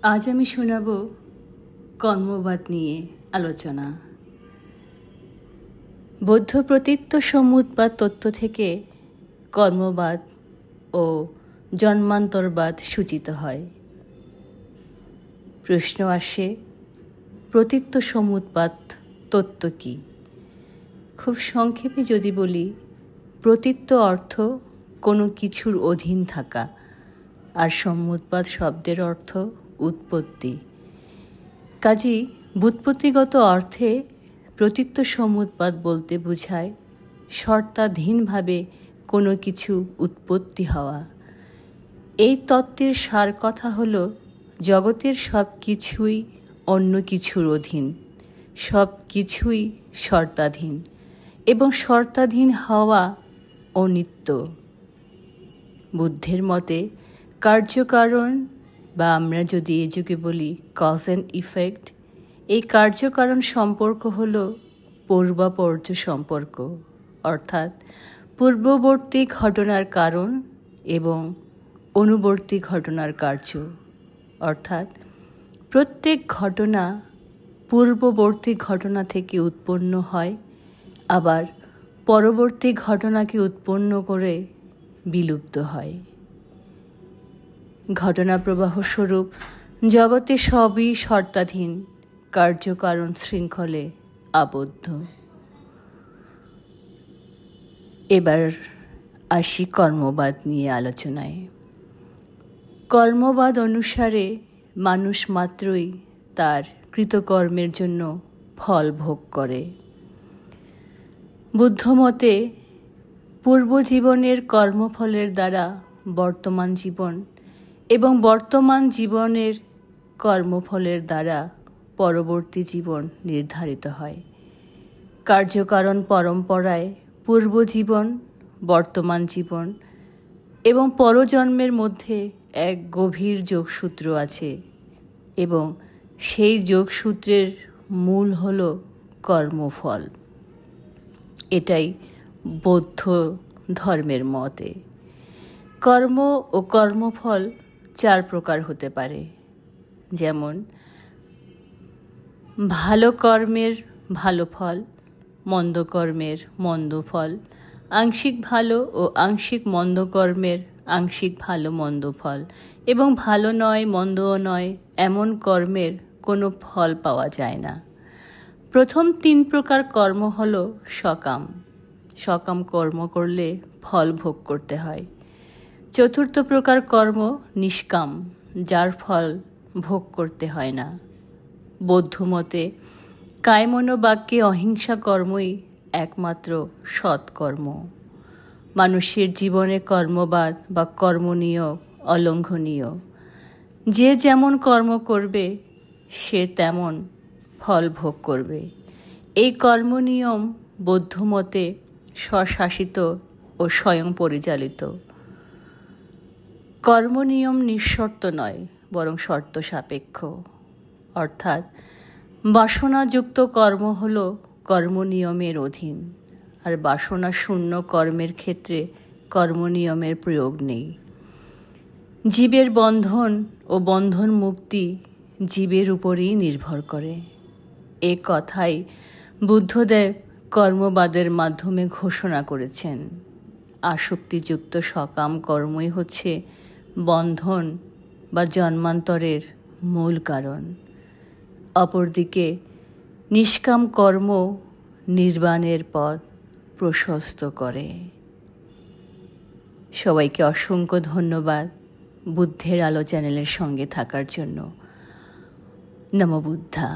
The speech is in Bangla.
আজ আমি শোনাব কর্মবাদ নিয়ে আলোচনা। বৌদ্ধ প্রতীত্ব সমুদ্বাদ তত্ত্ব থেকে কর্মবাদ ও জন্মান্তরবাদ সূচিত হয়। প্রশ্ন আসে, প্রতীত্ব সমুদ্বাদ তত্ত্ব কী? খুব সংক্ষেপে যদি বলি, প্রতীত্ব অর্থ কোনো কিছুর অধীন থাকা, আর সমুদ্বাদ শব্দের অর্থ উৎপত্তি। কাজেই ব্যুৎপত্তিগত অর্থে প্রতীত্ব সমুদ্বাদ বলতে বোঝায় শর্তাধীনভাবে কোনো কিছু উৎপত্তি হওয়া। এই তত্ত্বের সার কথা হল, জগতের সব কিছুই অন্য কিছুর অধীন, সব কিছুই শর্তাধীন, এবং শর্তাধীন হওয়া অনিত্য। বুদ্ধের মতে কার্যকারণ, বা আমরা যদি এই যুগে বলি কজ অ্যান্ড ইফেক্ট, এই কার্যকারণ সম্পর্ক হল পূর্বাপর্য সম্পর্ক, অর্থাৎ পূর্ববর্তী ঘটনার কারণ এবং অনুবর্তী ঘটনার কার্য। অর্থাৎ প্রত্যেক ঘটনা পূর্ববর্তী ঘটনা থেকে উৎপন্ন হয়, আবার পরবর্তী ঘটনাকে উৎপন্ন করে বিলুপ্ত হয়। ঘটনা প্রবাহ স্বরূপ জগতে সবই শর্তাধীন, কার্যকারণ শৃঙ্খলে আবদ্ধ। এবার আসি কর্মবাদ নিয়ে আলোচনায়। কর্মবাদ অনুসারে মানুষ মাত্রই তার কৃতকর্মের জন্য ফল ভোগ করে। বুদ্ধমতে পূর্বজীবনের কর্মফলের দ্বারা বর্তমান জীবন এবং বর্তমান জীবনের কর্মফলের দ্বারা পরবর্তী জীবন নির্ধারিত হয়। কার্যকারণ পরম্পরায় পূর্বজীবন, বর্তমান জীবন এবং পরজন্মের মধ্যে এক গভীর যোগসূত্র আছে, এবং সেই যোগসূত্রের মূল হল কর্মফল। এটাই বৌদ্ধ ধর্মের মতে। কর্ম ও কর্মফল 4 প্রকার হতে পারে, যেমন ভালো কর্মের ভালো ফল, মন্দ কর্মের মন্দ ফল, আংশিক ভালো ও আংশিক মন্দ কর্মের আংশিক ভালো মন্দ ফল, এবং ভালো নয় মন্দও নয় এমন কর্মের কোনো ফল পাওয়া যায় না। প্রথম 3 প্রকার কর্ম হল সকাম। সকাম কর্ম করলে ফল ভোগ করতে হয়। চতুর্থ প্রকার কর্ম নিষ্কাম, যার ফল ভোগ করতে হয় না। বৌদ্ধমতে কায়মনোবাক্যে অহিংসা কর্মই একমাত্র সৎকর্ম। মানুষের জীবনে কর্মবাদ বা কর্মনিয়ম অলঙ্ঘনীয়। যে যেমন কর্ম করবে সে তেমন ফল ভোগ করবে। এই কর্মনিয়ম বৌদ্ধমতে স্বশাসিত ও স্বয়ং পরিচালিত। কর্মনিয়ম নিঃশর্ত নয়, বরং শর্ত সাপেক্ষ। অর্থাৎ বাসনাযুক্ত কর্ম হল কর্মনিয়মের অধীন, আর বাসনা শূন্য কর্মের ক্ষেত্রে কর্মনিয়মের প্রয়োগ নেই। জীবের বন্ধন ও বন্ধন মুক্তি জীবের উপরেই নির্ভর করে। এ কথাই বুদ্ধদেব কর্মবাদের মাধ্যমে ঘোষণা করেছেন। আসক্তিযুক্ত সকাম কর্মই হচ্ছে বন্ধন বা জন্মান্তরের মূল কারণ। অপরদিকে নিষ্কাম কর্ম নির্বাণের পথ প্রশস্ত করে। সবাইকে অসংখ্য ধন্যবাদ বুদ্ধের আলো চ্যানেলের সঙ্গে থাকার জন্য। নমো বুদ্ধা।